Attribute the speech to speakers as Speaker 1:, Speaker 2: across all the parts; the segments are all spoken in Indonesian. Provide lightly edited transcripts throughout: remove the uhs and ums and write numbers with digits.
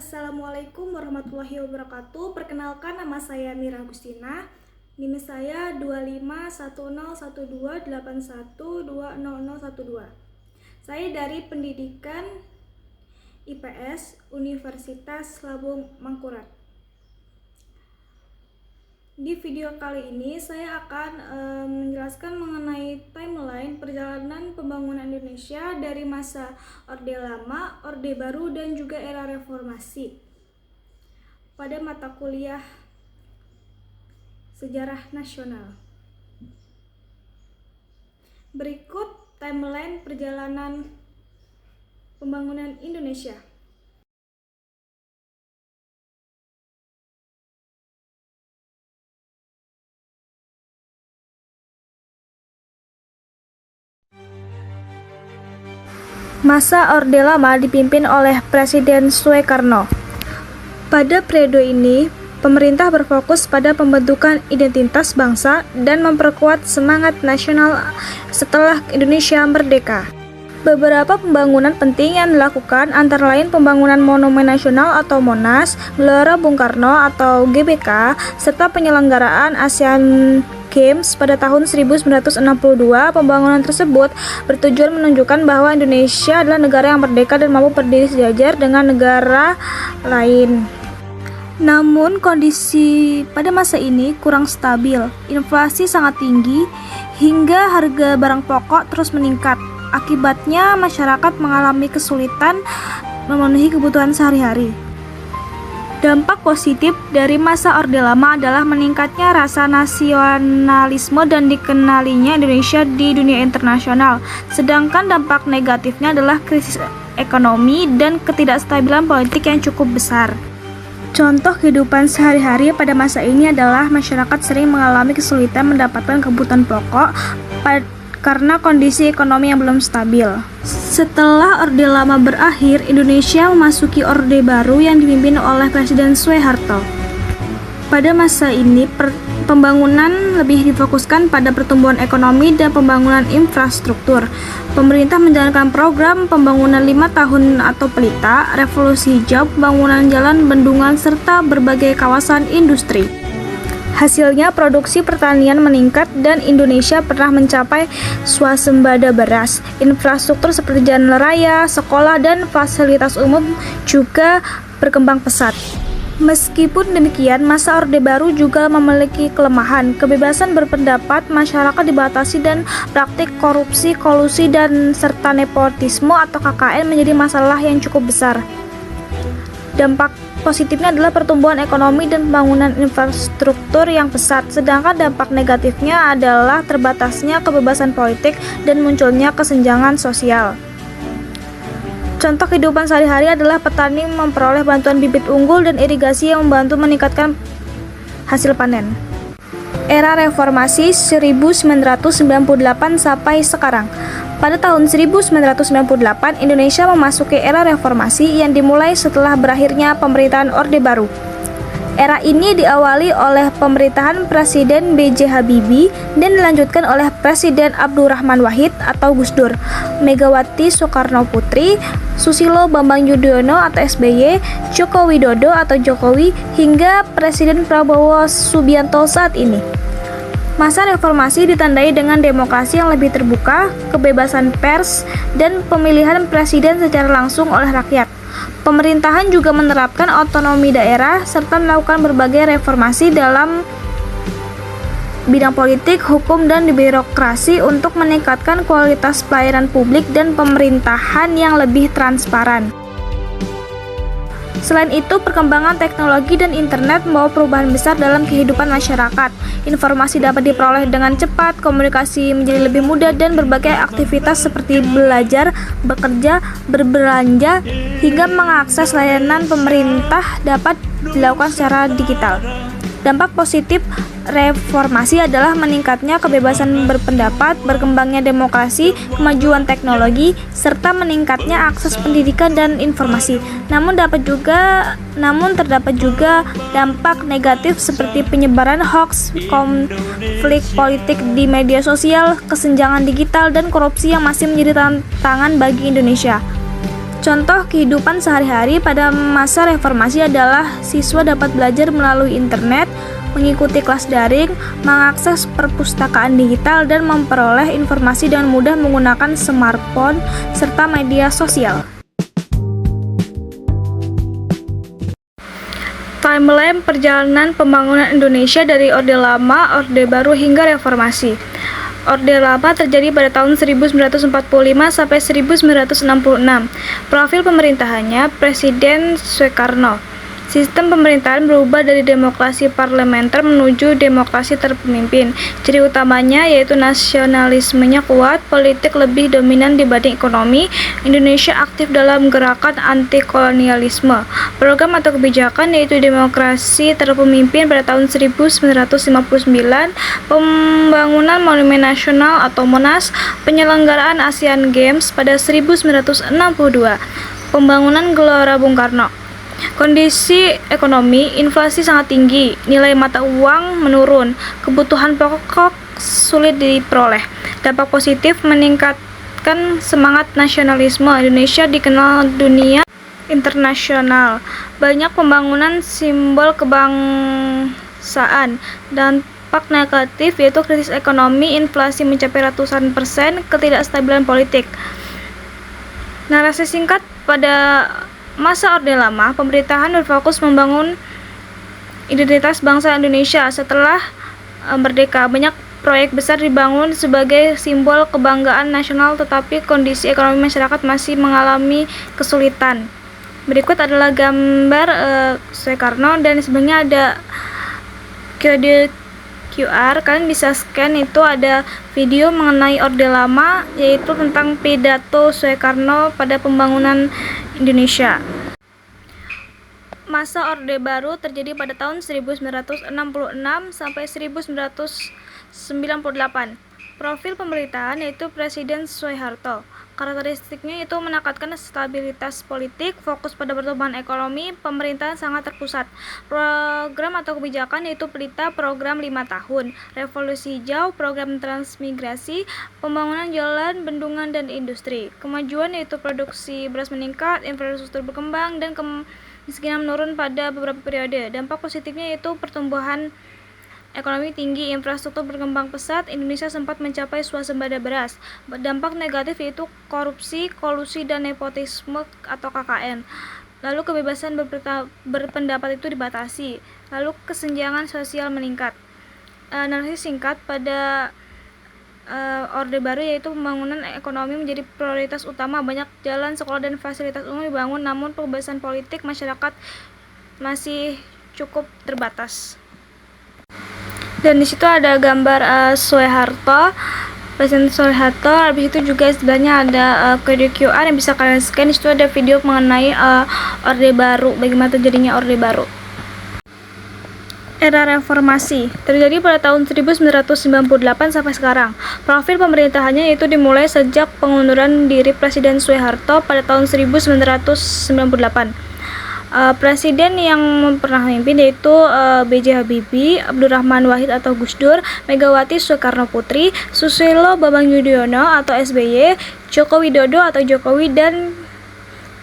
Speaker 1: Assalamualaikum warahmatullahi wabarakatuh. Perkenalkan, nama saya Mira Agustina. NIM saya 25101281200012. Saya dari Pendidikan IPS Universitas Labung Mangkurat. Di video kali ini saya akan menjelaskan mengenai timeline perjalanan pembangunan Indonesia dari masa Orde Lama, Orde Baru, dan juga era reformasi pada mata kuliah Sejarah Nasional. Berikut timeline perjalanan pembangunan Indonesia. Masa Orde Lama dipimpin oleh Presiden Soekarno. Pada periode ini, pemerintah berfokus pada pembentukan identitas bangsa dan memperkuat semangat nasional setelah Indonesia merdeka. Beberapa pembangunan penting yang dilakukan antara lain pembangunan Monumen Nasional atau Monas, Gelora Bung Karno atau GBK, serta penyelenggaraan Asian Games pada tahun 1962. Pembangunan tersebut bertujuan menunjukkan bahwa Indonesia adalah negara yang merdeka dan mampu berdiri sejajar dengan negara lain. Namun kondisi pada masa ini kurang stabil. Inflasi sangat tinggi hingga harga barang pokok terus meningkat. Akibatnya masyarakat mengalami kesulitan memenuhi kebutuhan sehari-hari. Dampak positif dari masa Orde Lama adalah meningkatnya rasa nasionalisme dan dikenalinya Indonesia di dunia internasional. Sedangkan dampak negatifnya adalah krisis ekonomi dan ketidakstabilan politik yang cukup besar. Contoh kehidupan sehari-hari pada masa ini adalah masyarakat sering mengalami kesulitan mendapatkan kebutuhan pokok karena kondisi ekonomi yang belum stabil. Setelah Orde Lama berakhir, Indonesia memasuki Orde Baru yang dipimpin oleh Presiden Soeharto. Pada masa ini, pembangunan lebih difokuskan pada pertumbuhan ekonomi dan pembangunan infrastruktur. Pemerintah menjalankan program pembangunan 5 tahun atau PELITA, revolusi hijau, pembangunan jalan, bendungan, serta berbagai kawasan industri. Hasilnya, produksi pertanian meningkat dan Indonesia pernah mencapai swasembada beras. Infrastruktur seperti jalan raya, sekolah, dan fasilitas umum juga berkembang pesat. Meskipun demikian, masa Orde Baru juga memiliki kelemahan. Kebebasan berpendapat masyarakat dibatasi dan praktik korupsi, kolusi, dan serta nepotisme atau KKN menjadi masalah yang cukup besar. Dampak positifnya adalah pertumbuhan ekonomi dan pembangunan infrastruktur yang pesat, sedangkan dampak negatifnya adalah terbatasnya kebebasan politik dan munculnya kesenjangan sosial. Contoh kehidupan sehari-hari adalah petani memperoleh bantuan bibit unggul dan irigasi yang membantu meningkatkan hasil panen. Era reformasi 1998 sampai sekarang. Pada tahun 1998, Indonesia memasuki era reformasi yang dimulai setelah berakhirnya pemerintahan Orde Baru. Era ini diawali oleh pemerintahan Presiden B.J. Habibie dan dilanjutkan oleh Presiden Abdurrahman Wahid atau Gus Dur, Megawati Soekarno Putri, Susilo Bambang Yudhoyono atau SBY, Joko Widodo atau Jokowi, hingga Presiden Prabowo Subianto saat ini. Masa reformasi ditandai dengan demokrasi yang lebih terbuka, kebebasan pers, dan pemilihan presiden secara langsung oleh rakyat. Pemerintahan juga menerapkan otonomi daerah serta melakukan berbagai reformasi dalam bidang politik, hukum, dan birokrasi untuk meningkatkan kualitas pelayanan publik dan pemerintahan yang lebih transparan. Selain itu, perkembangan teknologi dan internet membawa perubahan besar dalam kehidupan masyarakat. Informasi dapat diperoleh dengan cepat, komunikasi menjadi lebih mudah, dan berbagai aktivitas seperti belajar, bekerja, berbelanja, hingga mengakses layanan pemerintah dapat dilakukan secara digital. Dampak positif reformasi adalah meningkatnya kebebasan berpendapat, berkembangnya demokrasi, kemajuan teknologi, serta meningkatnya akses pendidikan dan informasi. Namun terdapat juga dampak negatif seperti penyebaran hoaks, konflik politik di media sosial, kesenjangan digital, dan korupsi yang masih menjadi tantangan bagi Indonesia. Contoh kehidupan sehari-hari pada masa reformasi adalah siswa dapat belajar melalui internet, mengikuti kelas daring, mengakses perpustakaan digital, dan memperoleh informasi dengan mudah menggunakan smartphone serta media sosial. Timeline perjalanan pembangunan Indonesia dari Orde Lama, Orde Baru hingga Reformasi. Orde Lama terjadi pada tahun 1945 sampai 1966. Profil pemerintahannya Presiden Soekarno. Sistem pemerintahan berubah dari demokrasi parlementer menuju demokrasi terpemimpin. Ciri utamanya yaitu nasionalismenya kuat, politik lebih dominan dibanding ekonomi, Indonesia aktif dalam gerakan anti-kolonialisme. Program atau kebijakan yaitu demokrasi terpemimpin pada tahun 1959, pembangunan Monumen Nasional atau Monas, penyelenggaraan Asian Games pada 1962, pembangunan Gelora Bung Karno. Kondisi ekonomi, inflasi sangat tinggi, nilai mata uang menurun, kebutuhan pokok sulit diperoleh. Dampak positif meningkatkan semangat nasionalisme, Indonesia dikenal dunia internasional. Banyak pembangunan simbol kebangsaan. Dampak negatif yaitu krisis ekonomi, inflasi mencapai ratusan persen, ketidakstabilan politik. Narasi singkat pada masa Orde Lama, pemerintahan berfokus membangun identitas bangsa Indonesia. Setelah merdeka, banyak proyek besar dibangun sebagai simbol kebanggaan nasional, tetapi kondisi ekonomi masyarakat masih mengalami kesulitan. Berikut adalah gambar Soekarno dan sebenarnya ada kode QR. Kalian bisa scan, itu ada video mengenai Orde Lama, yaitu tentang pidato Soekarno pada pembangunan Indonesia. Masa Orde Baru terjadi pada tahun 1966 sampai 1998. Profil pemerintahan yaitu Presiden Soeharto. Karakteristiknya itu menekankan stabilitas politik, fokus pada pertumbuhan ekonomi, pemerintahan sangat terpusat. Program atau kebijakan yaitu Pelita program 5 tahun, Revolusi Hijau, program transmigrasi, pembangunan jalan, bendungan, dan industri. Kemajuan yaitu produksi beras meningkat, infrastruktur berkembang, dan kemiskinan menurun pada beberapa periode. Dampak positifnya yaitu pertumbuhan ekonomi tinggi, infrastruktur berkembang pesat, Indonesia sempat mencapai swasembada beras. Dampak negatif yaitu korupsi, kolusi, dan nepotisme atau KKN. Lalu kebebasan berpendapat itu dibatasi. Lalu kesenjangan sosial meningkat. Narasi singkat pada Orde Baru yaitu pembangunan ekonomi menjadi prioritas utama. Banyak jalan, sekolah, dan fasilitas umum dibangun, namun kebebasan politik masyarakat masih cukup terbatas. Dan di situ ada gambar Soeharto, Presiden Soeharto. Habis itu juga sebenarnya ada kode QR yang bisa kalian scan. Di situ ada video mengenai Orde Baru, bagaimana terjadinya Orde Baru. Era reformasi terjadi pada tahun 1998 sampai sekarang. Profil pemerintahannya itu dimulai sejak pengunduran diri Presiden Soeharto pada tahun 1998. Presiden yang pernah memimpin yaitu B.J. Habibie, Abdurrahman Wahid atau Gus Dur, Megawati Soekarno Putri, Susilo Bambang Yudhoyono atau SBY, Joko Widodo atau Jokowi, dan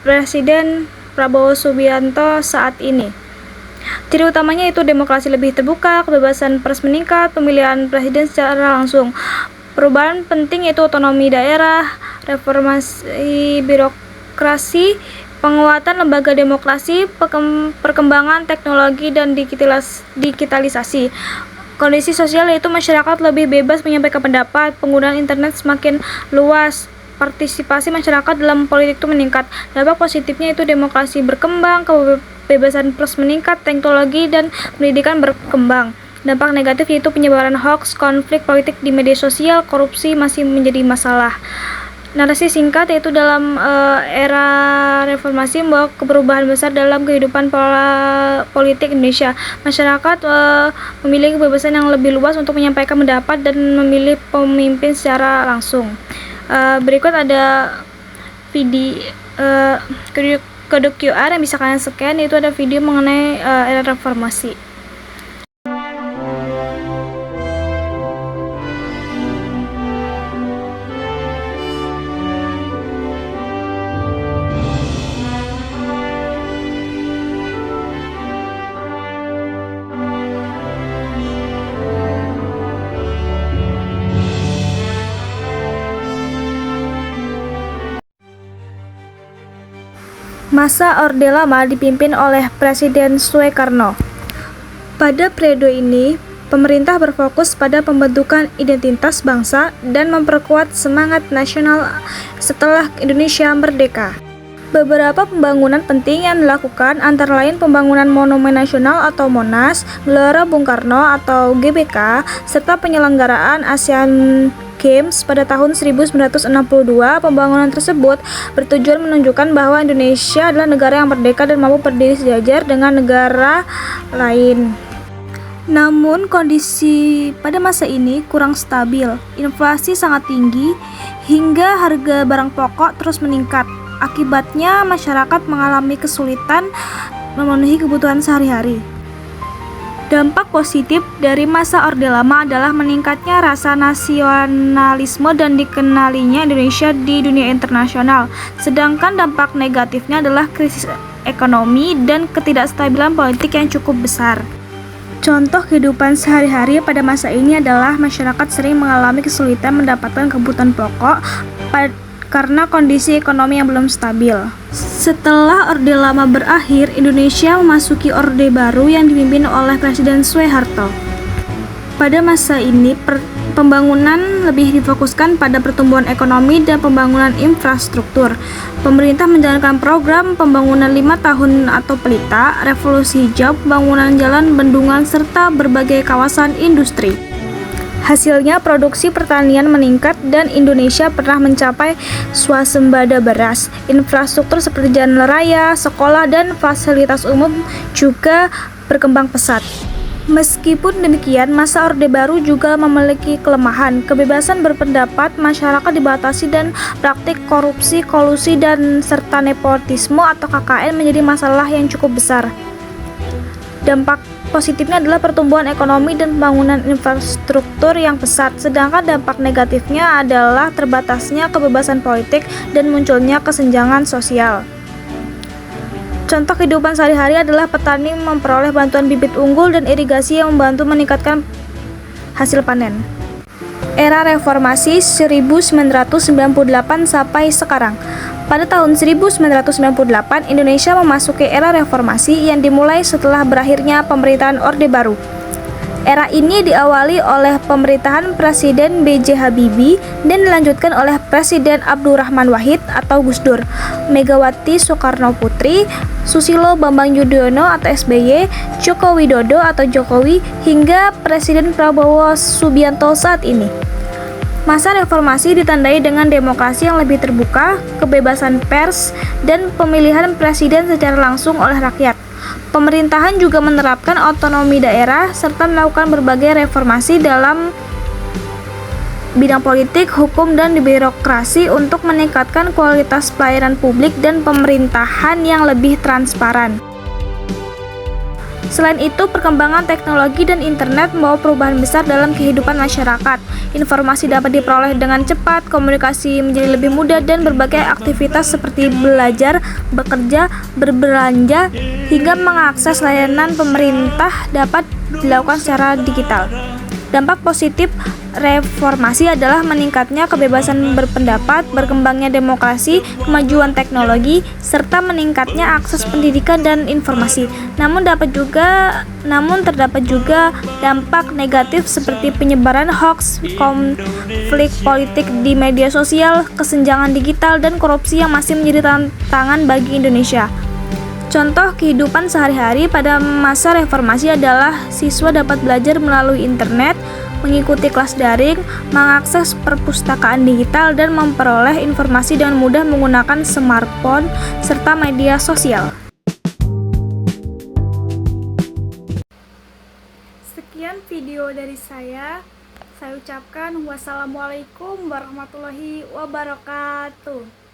Speaker 1: Presiden Prabowo Subianto saat ini. Ciri utamanya itu demokrasi lebih terbuka, kebebasan pers meningkat, pemilihan presiden secara langsung. Perubahan penting yaitu otonomi daerah, reformasi birokrasi, penguatan lembaga demokrasi, perkembangan teknologi, dan digitalisasi. Kondisi sosial yaitu masyarakat lebih bebas menyampaikan pendapat, penggunaan internet semakin luas, partisipasi masyarakat dalam politik itu meningkat. Dampak positifnya itu demokrasi berkembang, kebebasan pers meningkat, teknologi dan pendidikan berkembang. Dampak negatif yaitu penyebaran hoax, konflik politik di media sosial, korupsi masih menjadi masalah. Narasi singkat yaitu dalam era reformasi membawa perubahan besar dalam kehidupan pola politik Indonesia. Masyarakat memiliki kebebasan yang lebih luas untuk menyampaikan pendapat dan memilih pemimpin secara langsung. Berikut ada video kode QR yang bisa kalian scan, itu ada video mengenai era reformasi. Masa Orde Lama dipimpin oleh Presiden Soekarno. Pada periode ini, pemerintah berfokus pada pembentukan identitas bangsa dan memperkuat semangat nasional setelah Indonesia merdeka. Beberapa pembangunan penting yang dilakukan antara lain pembangunan Monumen Nasional atau Monas, Gelora Bung Karno atau GBK, serta penyelenggaraan Asian Games pada tahun 1962. Pembangunan tersebut bertujuan menunjukkan bahwa Indonesia adalah negara yang merdeka dan mampu berdiri sejajar dengan negara lain. Namun kondisi pada masa ini kurang stabil, inflasi sangat tinggi, hingga harga barang pokok terus meningkat. Akibatnya masyarakat mengalami kesulitan memenuhi kebutuhan sehari-hari. Dampak positif dari masa Orde Lama adalah meningkatnya rasa nasionalisme dan dikenalinya Indonesia di dunia internasional. Sedangkan dampak negatifnya adalah krisis ekonomi dan ketidakstabilan politik yang cukup besar. Contoh kehidupan sehari-hari pada masa ini adalah masyarakat sering mengalami kesulitan mendapatkan kebutuhan pokok karena kondisi ekonomi yang belum stabil. Setelah Orde Lama berakhir, Indonesia memasuki Orde Baru yang dipimpin oleh Presiden Soeharto. Pada masa ini, pembangunan lebih difokuskan pada pertumbuhan ekonomi dan pembangunan infrastruktur. Pemerintah menjalankan program pembangunan 5 tahun atau Pelita, Revolusi Hijau, pembangunan jalan, bendungan, serta berbagai kawasan industri. Hasilnya, produksi pertanian meningkat dan Indonesia pernah mencapai swasembada beras. Infrastruktur seperti jalan raya, sekolah, dan fasilitas umum juga berkembang pesat. Meskipun demikian, masa Orde Baru juga memiliki kelemahan. Kebebasan berpendapat masyarakat dibatasi dan praktik korupsi, kolusi, dan serta nepotisme atau KKN menjadi masalah yang cukup besar. Dampak positifnya adalah pertumbuhan ekonomi dan pembangunan infrastruktur yang pesat, sedangkan dampak negatifnya adalah terbatasnya kebebasan politik dan munculnya kesenjangan sosial. Contoh kehidupan sehari-hari adalah petani memperoleh bantuan bibit unggul dan irigasi yang membantu meningkatkan hasil panen. Era Reformasi 1998 sampai sekarang. Pada tahun 1998, Indonesia memasuki era reformasi yang dimulai setelah berakhirnya pemerintahan Orde Baru. Era ini diawali oleh pemerintahan Presiden B.J. Habibie dan dilanjutkan oleh Presiden Abdurrahman Wahid atau Gus Dur, Megawati Soekarno Putri, Susilo Bambang Yudhoyono atau SBY, Joko Widodo atau Jokowi, hingga Presiden Prabowo Subianto saat ini. Masa reformasi ditandai dengan demokrasi yang lebih terbuka, kebebasan pers, dan pemilihan presiden secara langsung oleh rakyat. Pemerintahan juga menerapkan otonomi daerah serta melakukan berbagai reformasi dalam bidang politik, hukum, dan birokrasi untuk meningkatkan kualitas pelayanan publik dan pemerintahan yang lebih transparan. Selain itu, perkembangan teknologi dan internet membawa perubahan besar dalam kehidupan masyarakat. Informasi dapat diperoleh dengan cepat, komunikasi menjadi lebih mudah, dan berbagai aktivitas seperti belajar, bekerja, berbelanja, hingga mengakses layanan pemerintah dapat dilakukan secara digital. Dampak positif reformasi adalah meningkatnya kebebasan berpendapat, berkembangnya demokrasi, kemajuan teknologi, serta meningkatnya akses pendidikan dan informasi. Namun terdapat juga dampak negatif seperti penyebaran hoaks, konflik politik di media sosial, kesenjangan digital, dan korupsi yang masih menjadi tantangan bagi Indonesia. Contoh kehidupan sehari-hari pada masa reformasi adalah siswa dapat belajar melalui internet, mengikuti kelas daring, mengakses perpustakaan digital, dan memperoleh informasi dengan mudah menggunakan smartphone serta media sosial. Sekian video dari saya. Saya ucapkan wassalamualaikum warahmatullahi wabarakatuh.